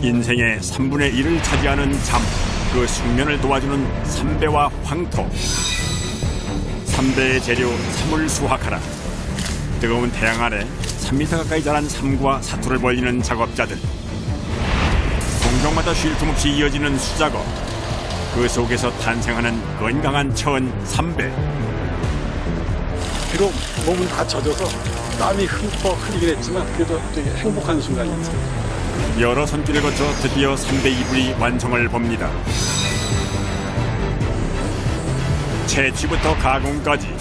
인생의 3분의 1을 차지하는 잠, 그 숙면을 도와주는 삼배와 황토. 삼배의 재료 삼을 수확하라. 뜨거운 태양 아래 3m 가까이 자란 삼과 사투를 벌리는 작업자들. 공정마다 쉴 틈 없이 이어지는 수작업. 그 속에서 탄생하는 건강한 천 삼배. 비록 몸은 다 젖어서 땀이 흠뻑 흘리긴 했지만 그래도 되게 행복한 순간이었어요. 여러 손길을 거쳐 드디어 삼배 이불이 완성을 봅니다. 채취부터 가공까지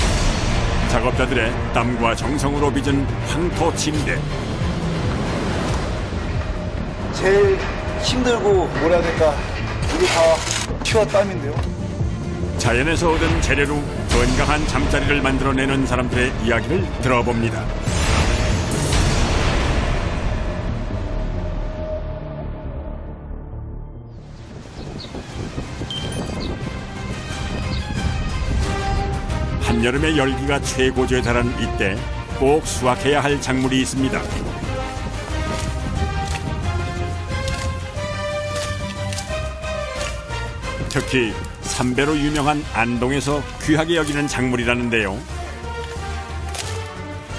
작업자들의 땀과 정성으로 빚은 황토 침대. 제일 힘들고 뭐라 해야 될까, 이게 다 피와 땀인데요. 자연에서 얻은 재료로 건강한 잠자리를 만들어내는 사람들의 이야기를 들어봅니다. 한여름의 열기가 최고조에 달하는 이때 꼭 수확해야 할 작물이 있습니다. 특히 삼배로 유명한 안동에서 귀하게 여기는 작물이라는데요.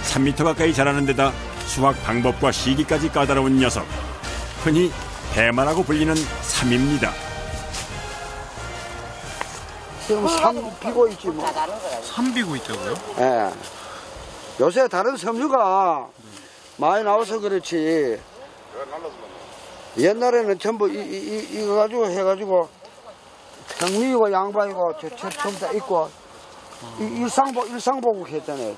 3m 가까이 자라는 데다 수확 방법과 시기까지 까다로운 녀석. 흔히 대마라고 불리는 삼입니다. 지금 삼 비고 있지 뭐. 삼 비고 있다고요? 예. 요새 다른 섬유가 많이 나와서 그렇지. 옛날에는 전부 이거 가지고 해가지고 경미이고 양반이고 전부 다 있고 일상복국 했잖아요.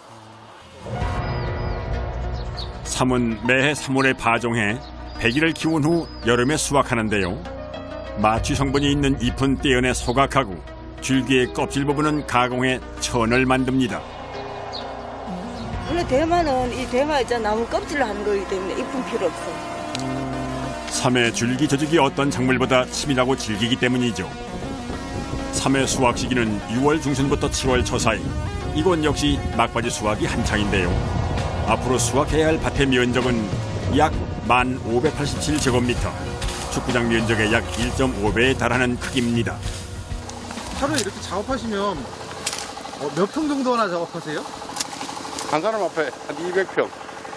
삼은 매해 3월에 파종해 100일을 키운 후 여름에 수확하는데요. 마취 성분이 있는 잎은 떼어내 소각하고 줄기의 껍질 부분은 가공해 천을 만듭니다. 원래 대마는 이 대마 있잖아, 나무 껍질로 하는 거기 때문에 잎은 필요 없어. 삼의 줄기 조직이 어떤 작물보다 치밀하고 질기기 때문이죠. 삼의 수확 시기는 6월 중순부터 7월 초 사이. 이곳 역시 막바지 수확이 한창인데요. 앞으로 수확해야 할 밭의 면적은 약 1587제곱미터. 축구장 면적의 약 1.5배에 달하는 크기입니다. 하루에 이렇게 작업하시면 몇 평 정도나 작업하세요? 한 사람 앞에 한 200평.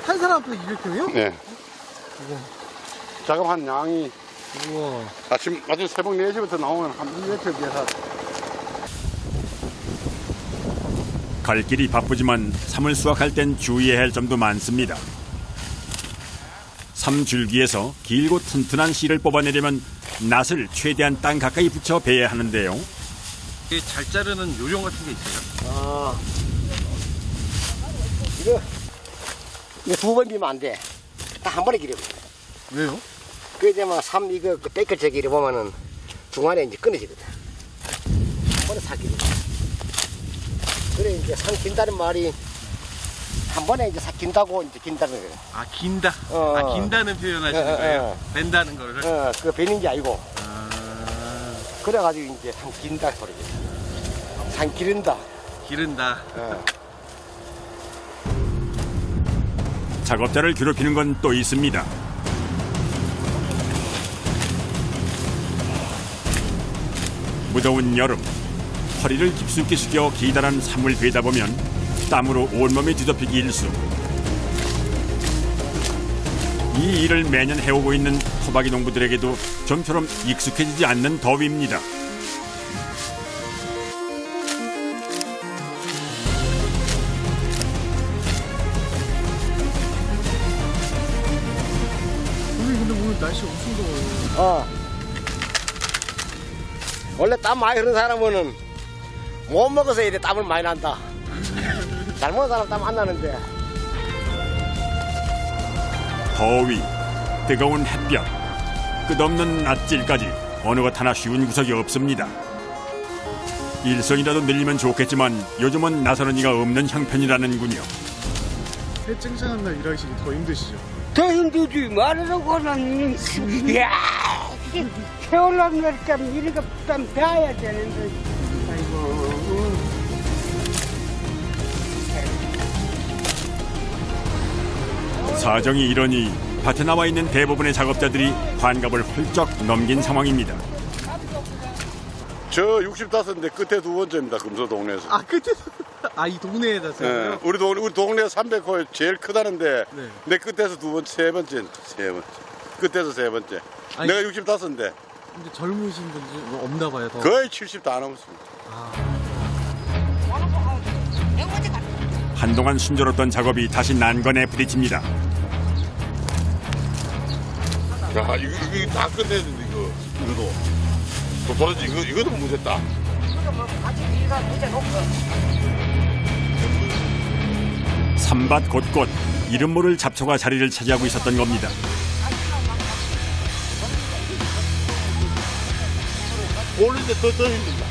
한 사람 앞에 200평이요? 네. 작업한 양이 우와. 아침 새벽 4시부터 나오면 한 200평 돼서. 갈 길이 바쁘지만 삼을 수확할 땐 주의해야 할 점도 많습니다. 삼 줄기에서 길고 튼튼한 씨를 뽑아내려면 낫을 최대한 땅 가까이 붙여 베야 하는데요. 잘 자르는 요령 같은 게 있어요? 이거 2번 비면 안 돼. 딱 한 번에 기려. 왜요? 그게 되면 삼 이거 그 뺏겨져 기려 보면은 중간에 이제 끊어지거든. 한 번에 싹 기려. 그래 이제 상 긴다는 말이 한 번에 이제 싹 긴다고 이제 긴다는 거예요. 아, 긴다. 아, 긴다는 표현 하시는 거예요? 벤다는 거를? 그거 베는 게 아니고. 그래가지고 이제 상 긴다 소리죠. 상 기른다. 기른다. 작업자를 괴롭히는 건 또 있습니다. 무더운 여름, 허리를 깊숙이 숙여 기다란 삼을 베다 보면 땀으로 온몸이 뒤덮이기 일쑤. 이 일을 매년 해오고 있는 토박이 농부들에게도 좀처럼 익숙해지지 않는 더위입니다. 근데 오늘 날씨 엄청 더워요. 원래 땀 많이 흐르는 사람은 못 먹어서 이래 땀을 많이 난다. 잘 먹은 사람 땀 안 나는데. 더위, 뜨거운 햇볕, 끝없는 낯질까지 어느 것 하나 쉬운 구석이 없습니다. 일손이라도 늘리면 좋겠지만 요즘은 나서는 이가 없는 형편이라는군요. 해 쨍쨍한 날 일하시기 더 힘드시죠? 더 힘들지 말으라고 하는. 이야, 세월랑 까 이렇게 땀 배야 되는데. 아이고. 사정이 이러니 밭에 나와 있는 대부분의 작업자들이 환갑을 훌쩍 넘긴 상황입니다. 저 65인데 끝에 두 번째입니다. 금소 동네에서. 아 끝에 이 동네에다 세요? 네, 우리 동네 300호 제일 크다는데 네. 내 끝에서 세 번째. 끝에서 세 번째. 아니, 내가 65인데 근데 젊으신 분들 없나 봐요. 더. 거의 70도 안 넘었습니다. 한동안 순조롭던 작업이 다시 난관에 부딪힙니다. 야, 이거 다 끝내야 되는데, 이거도. 도대체 이것도 문제다. 산밭 곳곳 이름 모를 잡초가 자리를 차지하고 있었던 겁니다. 올릴 때 더 힘들다.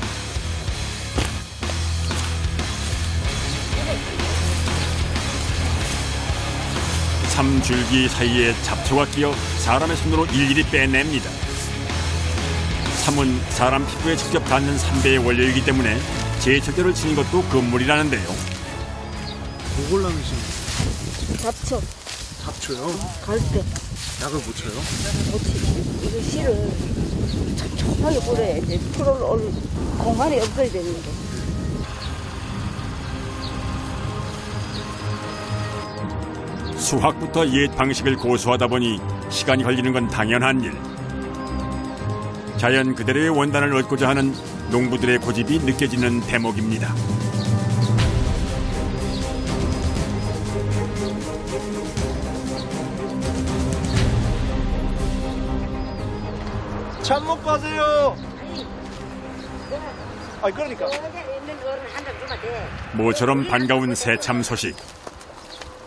삼줄기 사이에 잡초가 끼어 사람의 손으로 일일이 빼냅니다. 삼은 사람 피부에 직접 닿는 삼배의 원료이기 때문에 제철제를 치는 것도 금물이라는데요. 뭐 골라내시는 잡초, 잡초요? 갈대, 약을 못 쳐요? 못 치지. 이거 씨를 촘촘하게 뿌려야지. 풀을 공간이 없어야 되는데. 수확부터 옛 방식을 고수하다 보니 시간이 걸리는 건 당연한 일. 자연 그대로의 원단을 얻고자 하는 농부들의 고집이 느껴지는 대목입니다. 참 먹고 가세요. 아니 그러니까. 모처럼 반가운 새참 소식.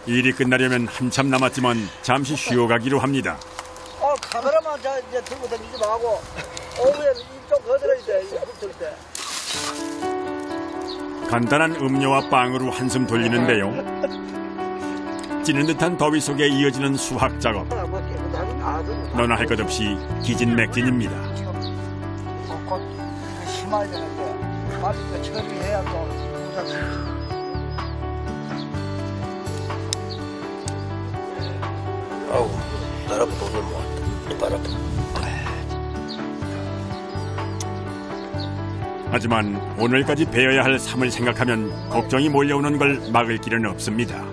일이 끝나려면 한참 남았지만 잠시 쉬어가기로 합니다. 카메라만 이제 들고 다니지 말고 오후에 이쪽 거들어야 돼. 물 때. 간단한 음료와 빵으로 한숨 돌리는데요. 찌는 듯한 더위 속에 이어지는 수확 작업. 너나 할 것 없이 기진맥진입니다. 곧 심어야 되는데 빨리 이거 처리해야 또 부작지. 아우, 날 아파 돈을 모았다. 이빨 아파. 하지만 오늘까지 베어야 할 삶을 생각하면 걱정이 몰려오는 걸 막을 길은 없습니다.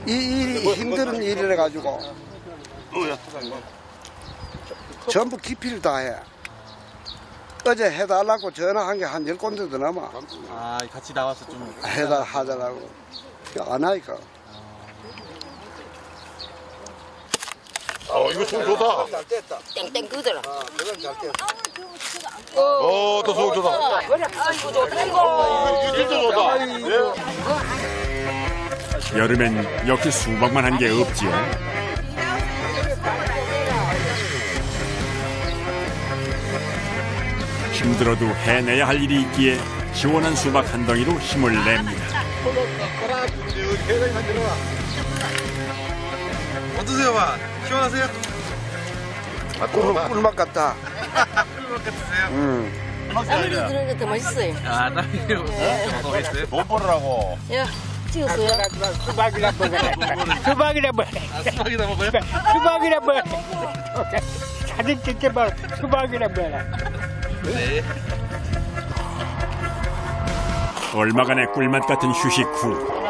이 일이 힘든 일이라 가지고 전부 기피를 다 해. 어제 해달라고 전화한 게 한 10군데 더 남아. 같이 나와서 좀 하자라고. 안 하니까. 이거 속 좋다. 잘 됐다. 땡땡 끄더라. 그건 잘 됐다. 또 속 좋다. 아이고, 좋다, 이거 진짜 좋다. 여름엔 역시 수박만 한 게 없지요. 힘들어도 해내야 할 일이 있기에 시원한 수박 한 덩이로 힘을 냅니다. 어떠세요, 봐? 시원하세요? 꿀맛 같다. 꿀맛 같으세요? 땀이 드는 게 더 맛있어요. 땀이 먹어보겠어요? 돈 벌으라고. 야, 찍었어요? 수박이라 먹어라. 수박이라 먹어라. 수박이나 먹어요? 수박이라 먹어라. 사진 찍지마. 수박이라 먹어라. 네. 얼마간의 꿀맛 같은 휴식 후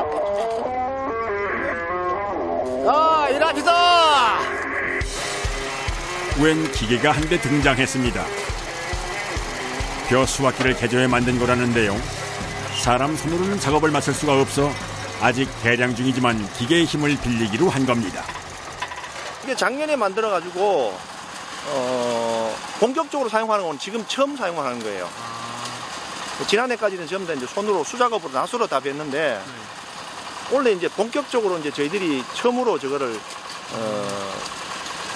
일합시다. 웬 기계가 한 대 등장했습니다. 벼 수확기를 개조해 만든 거라는데요. 사람 손으로는 작업을 마칠 수가 없어 아직 개량 중이지만 기계의 힘을 빌리기로 한 겁니다. 이게 작년에 만들어가지고 본격적으로 사용하는 건 지금 처음 사용하는 거예요. 지난해까지는 전부 다 이제 손으로 수작업으로 낫으로 다 뵀는데 원래 이제 본격적으로 이제 저희들이 처음으로 저거를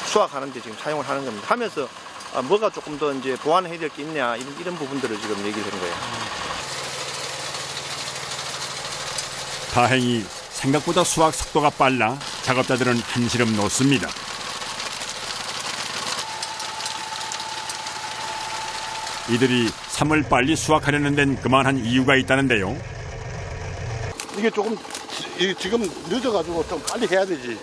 수확하는데 지금 사용을 하는 겁니다. 하면서 뭐가 조금 더 이제 보완해야 될 게 있냐 이런 부분들을 지금 얘기를 하는 거예요. 다행히 생각보다 수확 속도가 빨라 작업자들은 한시름 놓습니다. 이들이 삶을 빨리 수확하려는 데는 그만한 이유가 있다는데요. 이게 조금 지금 늦어가지고 좀 빨리 해야 되지.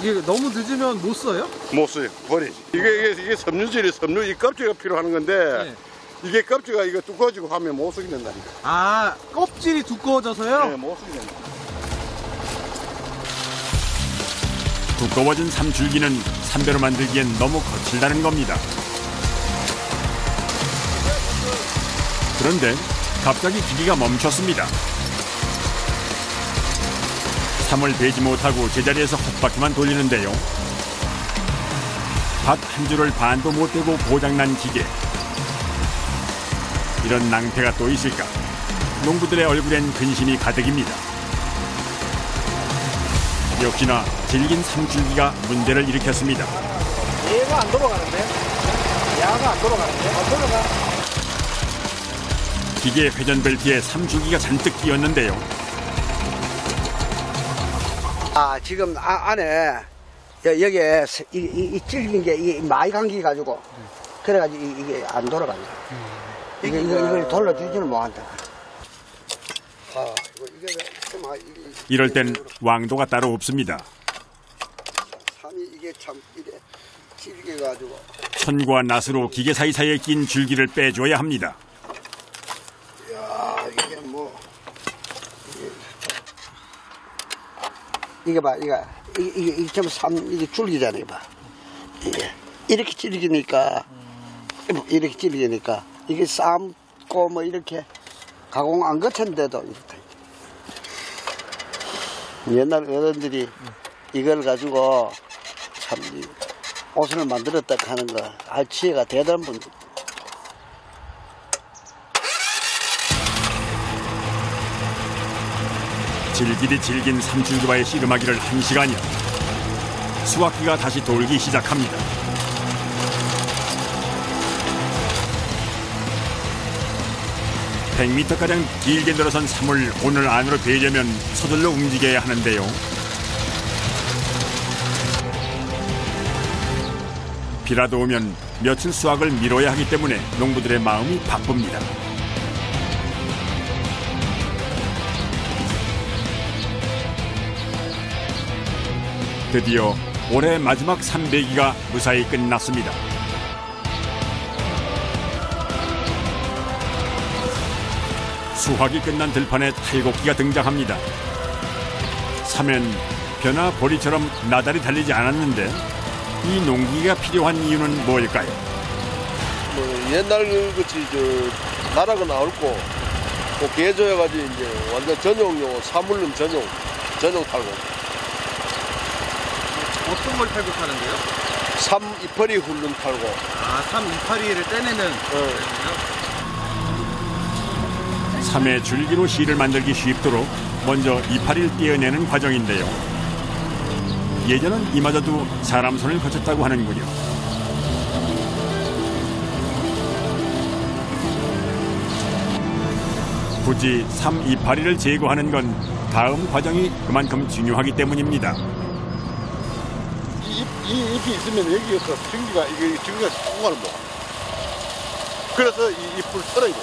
이게 너무 늦으면 못 써요? 못 써요. 버리지. 이게 섬유질이 이 껍질가 필요한 건데 네. 이게 껍질가 이거 두꺼워지고 하면 못 쓰게 된다니까. 아, 껍질이 두꺼워져서요? 네, 못 쓰게 된다. 두꺼워진 삼줄기는 삼배로 만들기엔 너무 거칠다는 겁니다. 그런데 갑자기 기계가 멈췄습니다. 삼을 베지 못하고 제자리에서 헛바퀴만 돌리는데요. 밭 한 줄을 반도 못 대고 고장난 기계. 이런 낭패가 또 있을까? 농부들의 얼굴엔 근심이 가득입니다. 역시나 질긴 삼줄기가 문제를 일으켰습니다. 얘가 안 돌아가는데? 야가 안 돌아가는데? 안 돌아가. 기계 회전 벨트에 삼줄기가 잔뜩 끼었는데요. 아, 지금 안에 여기에 이 찔긴 게 많이 감기 가지고 그래가지고 이게 안 돌아간다. 이걸 돌려주지는 못한다. 아, 이럴 땐 왕도가 따로 없습니다. 삼이 이게 참 이래 찔게 가지고. 천과 낫으로 기계 사이사이에 낀 줄기를 빼줘야 합니다. 야, 이게 뭐 이게 봐, 이게 좀 이게 줄기잖아요, 봐. 이렇게 찔기니까 이게 삶고 뭐 이렇게 가공 안 거쳤는데도 이렇다. 옛날 어른들이 이걸 가지고 참 옷을 만들었다 하는 거 알치가 대단한 분들. 질기디 질긴 삼줄기와의 씨름하기를 1시간이요. 수확기가 다시 돌기 시작합니다. (100m) 길게 늘어선 삼을 오늘 안으로 베려면 서둘러 움직여야 하는데요. 비라도 오면 며칠 수확을 미뤄야 하기 때문에 농부들의 마음이 바쁩니다. 드디어 올해 마지막 삼배기가 무사히 끝났습니다. 수확이 끝난 들판에 탈곡기가 등장합니다. 삼엔 벼나 보리처럼 나달이 달리지 않았는데 이 농기가 필요한 이유는 뭘까요? 옛날 그치 나라가 나올고 또 개조해가지고 이제 완전 전용용 사물름 전용 탈곡. 어떤 걸 탈곡하는데요? 삼 이파리 훑는 탈곡. 아, 삼 이파리를 떼내는. 삼의 줄기로 실을 만들기 쉽도록 먼저 이파리를 떼어내는 과정인데요. 예전은 이마저도 사람 손을 거쳤다고 하는군요. 굳이 삼 이파리를 제거하는 건 다음 과정이 그만큼 중요하기 때문입니다. 이 잎이 있으면 여기에서 전기가 통과를 못. 그래서 이 잎을 털어야 돼.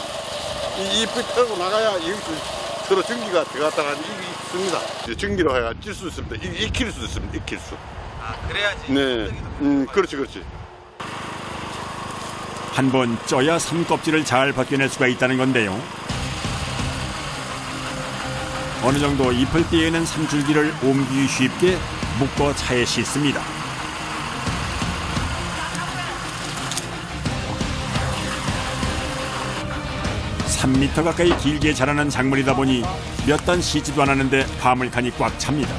이 잎을 털고 나가야 여기서 서로 전기가 들어갔다가 이게 있습니다. 전기로 해야 찔 수 있습니다. 익힐 수 있습니다. 익힐 수. 아, 그래야지. 네, 그렇지. 한번 쪄야 삼 껍질을 잘 벗겨낼 수가 있다는 건데요. 어느 정도 잎을 떼어낸 삼줄기를 옮기기 쉽게 묶어 차에 싣습니다. 3m 가까이 길게 자라는 작물이다 보니 몇 단 씻지도 않았는데 화물칸이 꽉 찹니다.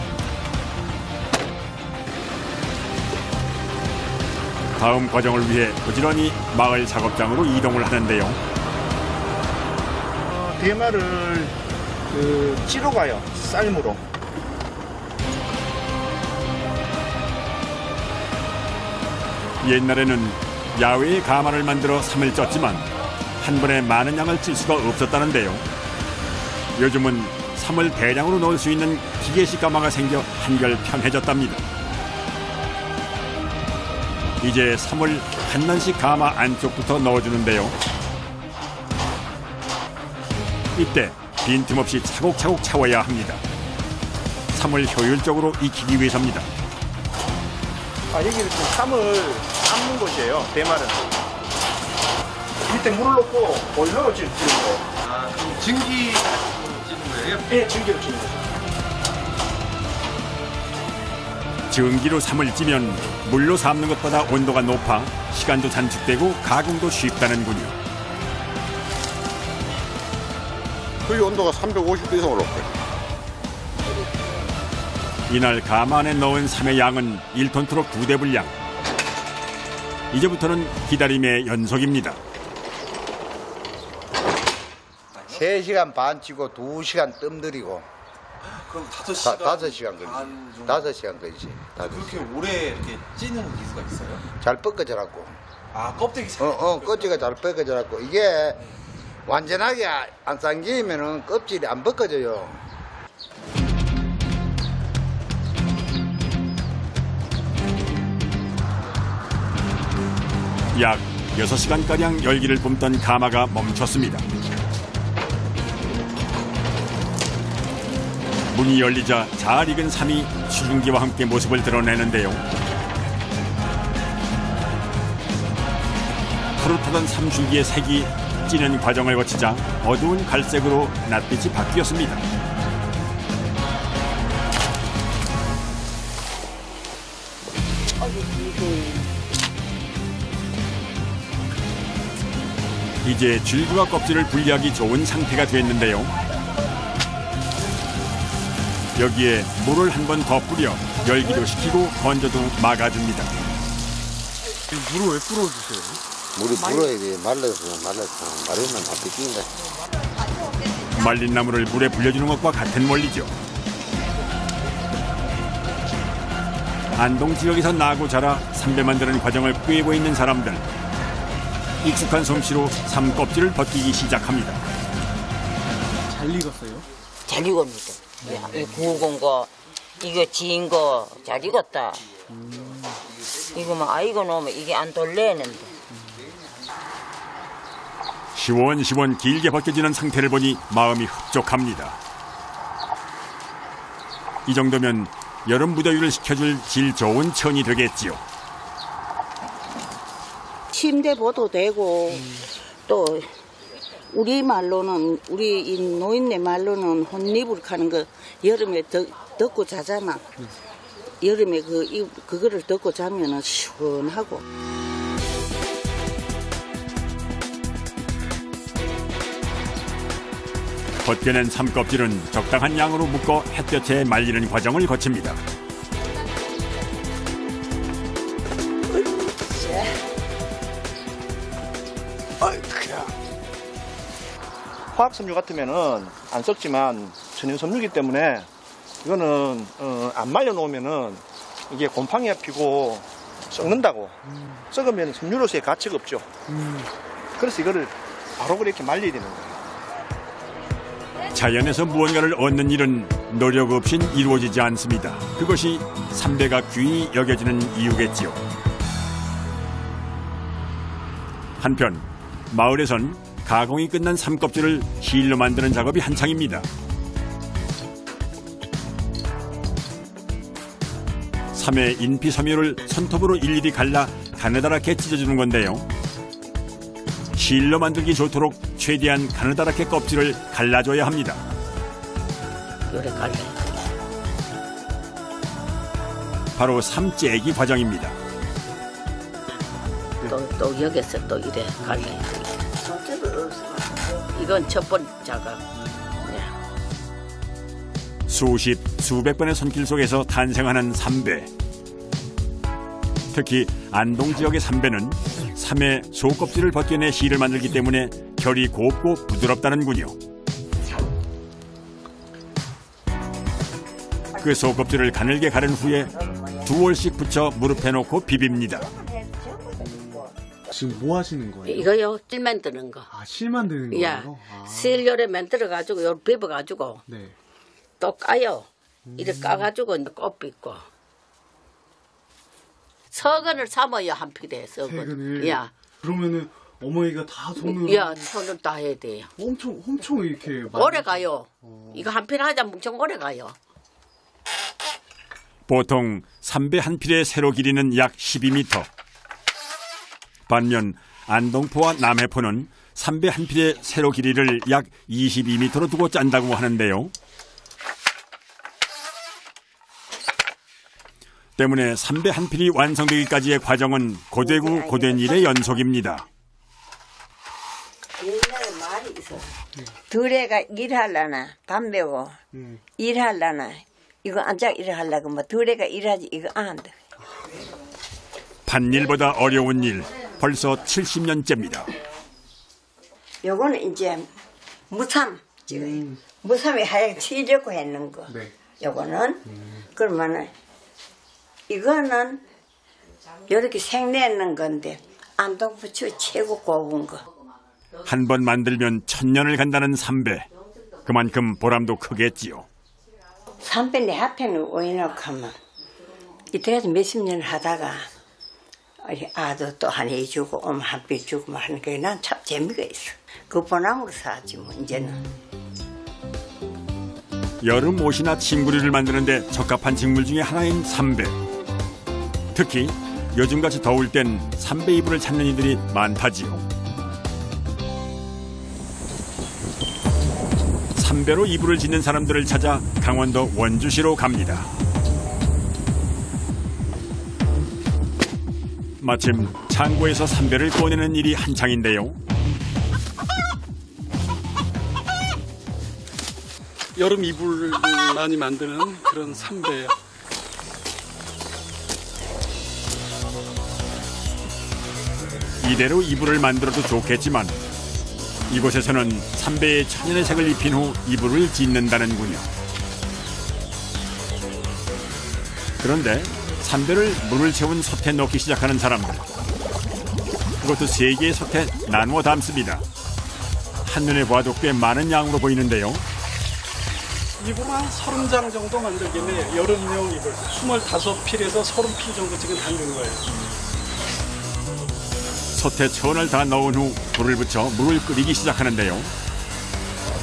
다음 과정을 위해 부지런히 마을 작업장으로 이동을 하는데요. 대마를 찌러 가요. 쌀무로. 옛날에는 야외에 가마를 만들어 삼을 쪘지만 한 번에 많은 양을 찔 수가 없었다는데요. 요즘은 삼을 대량으로 넣을 수 있는 기계식 가마가 생겨 한결 편해졌답니다. 이제 삼을 한 단씩 가마 안쪽부터 넣어주는데요. 이때 빈틈없이 차곡차곡 채워야 합니다. 삼을 효율적으로 익히기 위해서입니다. 여기는 지금 삼을 삶는 곳이에요. 대말은. 밑에 물을 넣고 보일러로 찌는 거예요. 아, 그럼 증기 찌는 거예요? 네, 증기로 찌는 거죠. 증기로 삼을 찌면 물로 삶는 것보다 온도가 높아 시간도 단축되고 가공도 쉽다는군요. 거의 온도가 350도 이상 올랐고요. 이날 가마 안에 넣은 삼의 양은 1톤 트럭 2대 분량. 이제부터는 기다림의 연속입니다. 3시간 반 찌고 2시간 뜸 들이고. 그럼 5시간? 5시간 걸리지. 5시간 걸리지. 그렇게 오래 이렇게 찌는 기수가 있어요? 잘 뻗어져갖고. 아, 껍데기 잘 껍질가 잘 뻗어져갖고. 이게 완전하게 안 당기면은 껍질이 안 벗겨져요. 약 6시간가량 열기를 뿜던 가마가 멈췄습니다. 문이 열리자 잘 익은 삼이 수증기와 함께 모습을 드러내는데요. 푸릇하던 삼줄기의 색이 찌는 과정을 거치자 어두운 갈색으로 낯빛이 바뀌었습니다. 이제 줄기와 껍질을 분리하기 좋은 상태가 됐는데요. 여기에 물을 한 번 더 뿌려 열기도 식히고 건져도 막아줍니다. 물을 왜 뿌려주세요? 물이 불어야 돼. 말라서 마르면 다 뺏긴다. 말린 나무를 물에 불려주는 것과 같은 원리죠. 안동 지역에서 나고 자라 삼배 만드는 과정을 꿰고 있는 사람들. 익숙한 솜씨로 삼 껍질을 벗기기 시작합니다. 잘 익었어요? 잘 익었습니다. 구운 거, 이거 지인 거 잘 익었다. 이거만 아이고 놓으면 이게 안 돌래는데. 시원시원 길게 벗겨지는 상태를 보니 마음이 흡족합니다. 이 정도면 여름 무더위를 식혀줄 질 좋은 천이 되겠지요. 침대 보도 되고 또 우리 말로는 우리 이 노인네 말로는 혼이불 하는 거 여름에 덮고 자잖아. 여름에 그거를 덮고 자면은 시원하고. 벗겨낸 삼껍질은 적당한 양으로 묶어 햇볕에 말리는 과정을 거칩니다. 화학 섬유 같으면은 안 썩지만 천연 섬유이기 때문에 이거는 안 말려 놓으면은 이게 곰팡이가 피고 썩는다고. 썩으면 섬유로서의 가치가 없죠. 그래서 이거를 바로 그렇게 말려야 되는 거예요. 자연에서 무언가를 얻는 일은 노력 없인 이루어지지 않습니다. 그것이 삼배가 귀히 여겨지는 이유겠지요. 한편 마을에선 가공이 끝난 삼껍질을 실로 만드는 작업이 한창입니다. 삼의 인피 섬유를 손톱으로 일일이 갈라 가느다랗게 찢어주는 건데요. 실로 만들기 좋도록 최대한 가느다랗게 껍질을 갈라줘야 합니다. 요래 갈래. 바로 삼째기 과정입니다. 또 여기서 또 이래 갈래. 이건 첫 번째 작업. 수십, 수백 번의 손길 속에서 탄생하는 삼배. 특히 안동 지역의 삼배는 삼의 속껍질을 벗겨내 실을 만들기 때문에 결이 곱고 부드럽다는군요. 그 속껍질을 가늘게 가른 후에 2월씩 붙여 무릎에 놓고 비빕니다. 지금 뭐 하시는 거예요? 이거요, 실 만드는 거. 아, 실 만드는 거예요? 야, 실 요래 만들어가지고 요 비벼가지고 네. 또 까요. 이렇게 까가지고 꽃 빚고. 서근을 삼아요, 한 필에 서근. 세근을. 야, 그러면은 어머니가 다 손으로. 야, 손을 다 해야 돼요. 엄청 이렇게. 오래 가요. 이거 한 필 하자 엄청 오래 가요. 보통 삼배 한 필의 세로 길이는 약 12m. 반면 안동포와 남해포는 삼배 한 필의 세로 길이를 약 22m로 두고 짠다고 하는데요. 때문에 삼배 한 필이 완성되기까지의 과정은 고되고 고된 일의 연속입니다. 옛날에 말이 있어. 둘애가 일하려나 담배고 일하려나 이거 앉아 일하려고 뭐 둘애가 일하지 이거 안 한다. 밭일보다 어려운 일 벌써 70년째입니다. 요거는 이제 무삼 지금 무삼이 하얗게 튀려고 했는 거. 네. 요거는 그러면은 이거는 요렇게 생내는 건데 안동부추 최고 고운 거. 한 번 만들면 1000년을 간다는 삼배. 그만큼 보람도 크겠지요. 삼배 내 앞에는 오이놓고 하면 이때까지 몇십 년을 하다가 아도 또 한 해 주고 엄마 한 배 주고 뭐 하는 게 난 참 재미가 있어. 그 보람으로 사지 뭐 이제는. 여름 옷이나 침구리를 만드는데 적합한 직물 중에 하나인 삼배. 특히 요즘같이 더울 땐 삼배 이불을 찾는 이들이 많다지요. 삼배로 이불을 짓는 사람들을 찾아 강원도 원주시로 갑니다. 마침 창고에서 삼배를 꺼내는 일이 한창인데요. 여름 이불을 많이 만드는 그런 삼배예요. 이대로 이불을 만들어도 좋겠지만 이곳에서는 삼배에 천연의 색을 입힌 후 이불을 짓는다는군요. 그런데 삼배를 물을 채운 솥에 넣기 시작하는 사람들. 그것도 3개의 솥에 나누어 담습니다. 한눈에 봐도 꽤 많은 양으로 보이는데요. 이불 한 30장 정도 만들겠네. 여름용 이불 25필에서 30필 정도 지금 담근 거예요. 솥에 천을 다 넣은 후 불을 붙여 물을 끓이기 시작하는데요.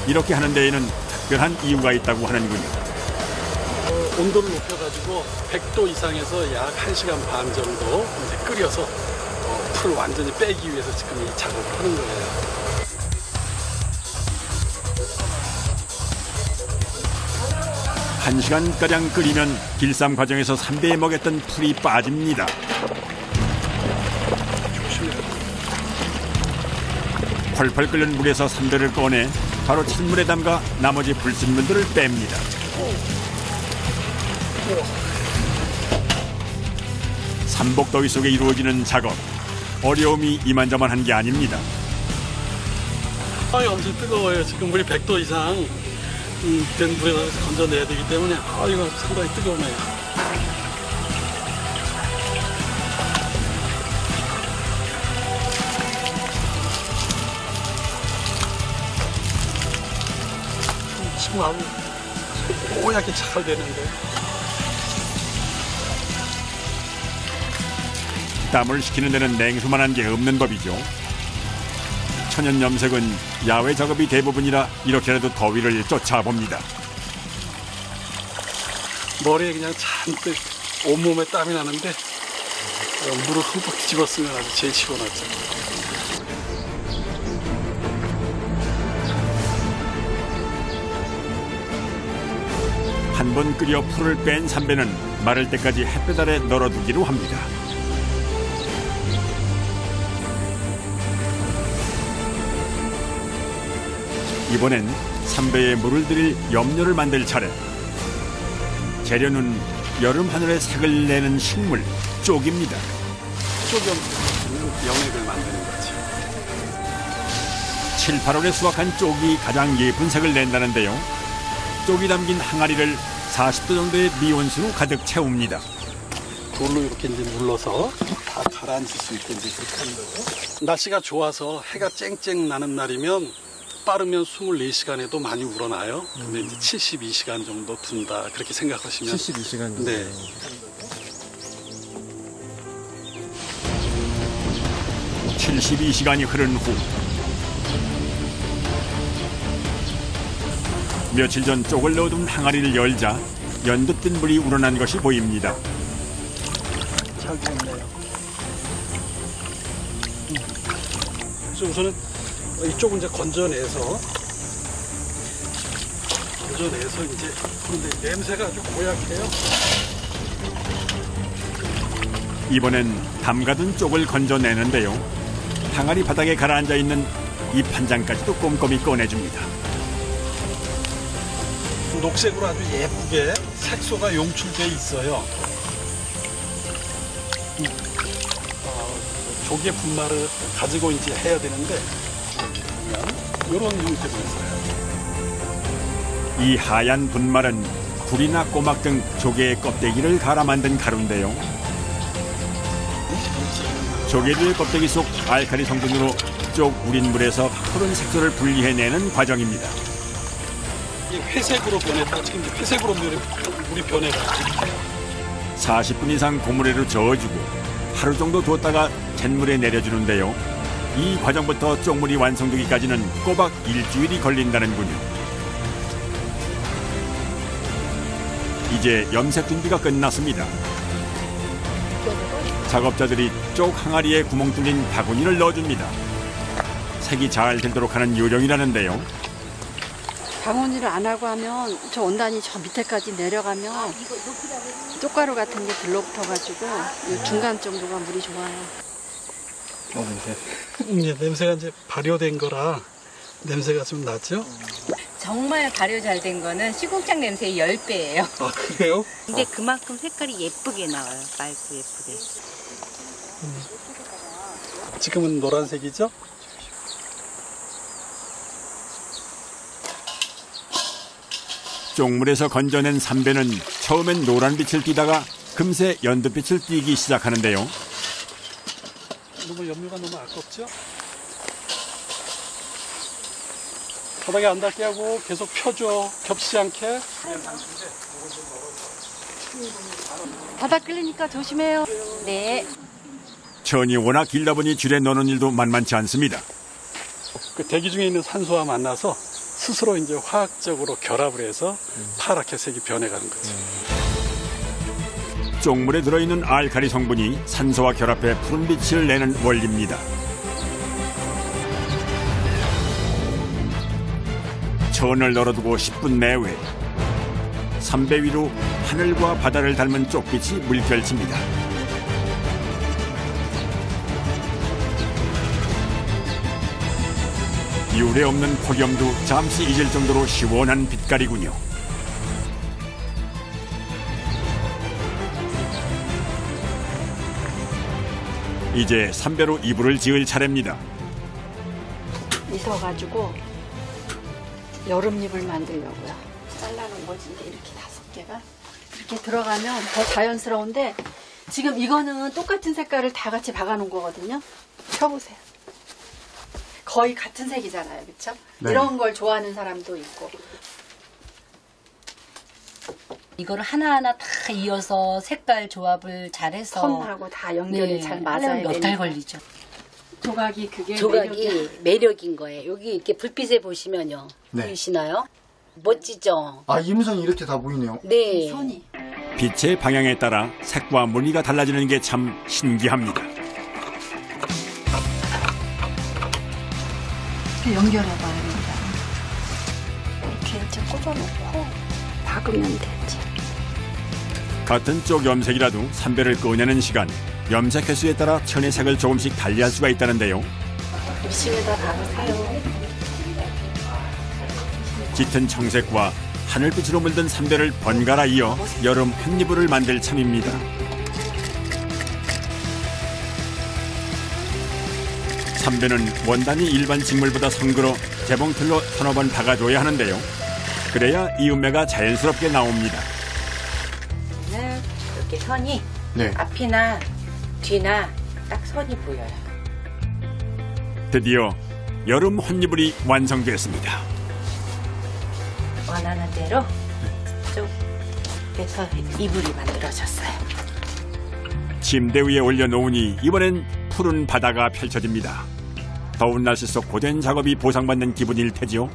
이렇게 하는 데에는 특별한 이유가 있다고 하는군요. 온도를 높여가지고 100도 이상에서 약 1시간 반 정도 이제 끓여서 풀을 완전히 빼기 위해서 지금 이 작업을 하는 거예요. 한 시간가량 끓이면 길쌈 과정에서 삼배에 먹였던 풀이 빠집니다. 펄펄 끓는 물에서 삼배를 꺼내 바로 찬물에 담가 나머지 불순물들을 뺍니다. 삼복더위 속에 이루어지는 작업. 어려움이 이만저만한 게 아닙니다. 엄청 뜨거워요. 지금 물이 100도 이상 된 물에 건져내야 되기 때문에 이거 상당히 뜨거우네요. 지금 아주 뽀얗게 잘 되는데. 땀을 식히는 데는 냉수만한 게 없는 법이죠. 천연 염색은 야외 작업이 대부분이라 이렇게라도 더위를 쫓아봅니다. 머리에 그냥 잔뜩 온몸에 땀이 나는데 물을 흠뻑 뒤집었으면 아주 제일 시원하죠. 한 번 끓여 풀을 뺀 삼배는 마를 때까지 햇볕 아래 널어두기로 합니다. 이번엔 삼배에 물을 들일 염료를 만들 차례. 재료는 여름 하늘에 색을 내는 식물, 쪽입니다. 쪽염 염액을 만드는 거죠. 7, 8월에 수확한 쪽이 가장 예쁜 색을 낸다는데요. 쪽이 담긴 항아리를 40도 정도의 미온수로 가득 채웁니다. 돌로 이렇게 이제 눌러서 다 가라앉힐 수 있게 이제 그렇게 하는 거죠. 날씨가 좋아서 해가 쨍쨍 나는 날이면 빠르면 24시간에도 많이 우러나요. 근데 이제 72시간 정도 둔다 그렇게 생각하시면 72시간 정도. 네. 72시간이 흐른 후 며칠 전 쪽을 넣어둔 항아리를 열자 연두빛 물이 우러난 것이 보입니다. 잘 됐네요. 그래서 우선은 이쪽은 이제 건져내서 이제 그런데 냄새가 아주 고약해요. 이번엔 담가둔 쪽을 건져내는데요. 항아리 바닥에 가라앉아 있는 잎 한 장까지도 꼼꼼히 꺼내줍니다. 녹색으로 아주 예쁘게 색소가 용출돼 있어요. 조개 분말을 가지고 이제 해야 되는데 이런 형태로 있어요. 이 하얀 분말은 굴이나 꼬막 등 조개의 껍데기를 갈아 만든 가루인데요. 조개들의 껍데기 속 알칼리 성분으로 쪽 우린 물에서 푸른 색소를 분리해내는 과정입니다. 회색으로 변했다. 지금 회색으로 물이 변해가지고 40분 이상 고무래로 저어주고 하루 정도 두었다가 잿물에 내려주는데요. 이 과정부터 쪽물이 완성되기까지는 꼬박 일주일이 걸린다는군요. 이제 염색 준비가 끝났습니다. 작업자들이 쪽 항아리에 구멍 뚫린 바구니를 넣어줍니다. 색이 잘 되도록 하는 요령이라는데요. 바구니를 안 하고 하면 저 원단이 저 밑에까지 내려가면 쪽가루 같은 게 들러붙어가지고 중간 정도가 물이 좋아요. 냄새가 이제 발효된 거라 냄새가 좀 나죠? 정말 발효 잘 된 거는 시궁창 냄새의 10배예요. 아, 그래요? 근데 그만큼 색깔이 예쁘게 나와요. 맑고 예쁘게. 지금은 노란색이죠? 쪽물에서 건져낸 삼배는 처음엔 노란빛을 띠다가 금세 연두빛을 띠기 시작하는데요. 너무 염료가 너무 아깝죠? 바닥에 안 닿게 하고 계속 펴줘. 겹치지 않게. 바닥 끌리니까 조심해요. 네. 천이 워낙 길다 보니 줄에 넣는 일도 만만치 않습니다. 그 대기 중에 있는 산소와 만나서 스스로 이제 화학적으로 결합을 해서 파랗게 색이 변해가는 거죠. 쪽물에 들어있는 알칼리 성분이 산소와 결합해 푸른빛을 내는 원리입니다. 천을 널어두고 10분 내외 삼배 위로 하늘과 바다를 닮은 쪽빛이 물결칩니다. 유례 없는 폭염도 잠시 잊을 정도로 시원한 빛깔이군요. 이제 삼배로 이불을 지을 차례입니다. 있어가지고 여름잎을 만들려고요. 잘라놓은 거지 이렇게 5개가 이렇게 들어가면 더 자연스러운데 지금 이거는 똑같은 색깔을 다 같이 박아놓은 거거든요. 펴보세요. 거의 같은 색이잖아요, 그렇죠? 네. 이런 걸 좋아하는 사람도 있고. 이거를 하나하나 다 이어서 색깔 조합을 잘해서 톤하고 다 연결이 잘 맞아야 몇 달 걸리죠. 조각이 그게 조각이 매력인 거예요. 여기 이렇게 불빛에 보시면요. 네. 보이시나요? 멋지죠? 아, 임선이 이렇게 다 보이네요. 네. 손이. 빛의 방향에 따라 색과 무늬가 달라지는 게 참 신기합니다. 이렇게 연결해봐야 됩니다. 이렇게 이제 꽂아놓고 박으면 되지. 같은 쪽 염색이라도 삼배를 꺼내는 시간, 염색 횟수에 따라 천의 색을 조금씩 달리할 수가 있다는데요. 미싱에다 박으세요. 짙은 청색과 하늘빛으로 물든 삼배를 번갈아 이어 여름 흙이불을 만들 참입니다. 삼배는 원단이 일반 직물보다 성글어 재봉틀로 서너 번 박아줘야 하는데요. 그래야 이음매가 자연스럽게 나옵니다. 이렇게 선이 네. 앞이나 뒤나 딱 선이 보여요. 드디어 여름 혼이불이 완성됐습니다. 원하는 대로 쭉 해서 이불이 만들어졌어요. 침대 위에 올려놓으니 이번엔 푸른 바다가 펼쳐집니다. 더운 날씨 속 고된 작업이 보상받는 기분일 테지요.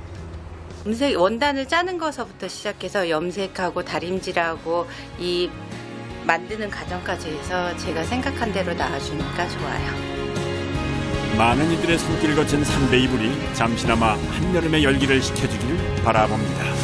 염색 원단을 짜는 것부터 시작해서 염색하고 다림질하고 이 만드는 과정까지 해서 제가 생각한 대로 나와주니까 좋아요. 많은 이들의 손길을 거친 삼배 이불이 잠시나마 한여름의 열기를 식혀주기를 바라봅니다.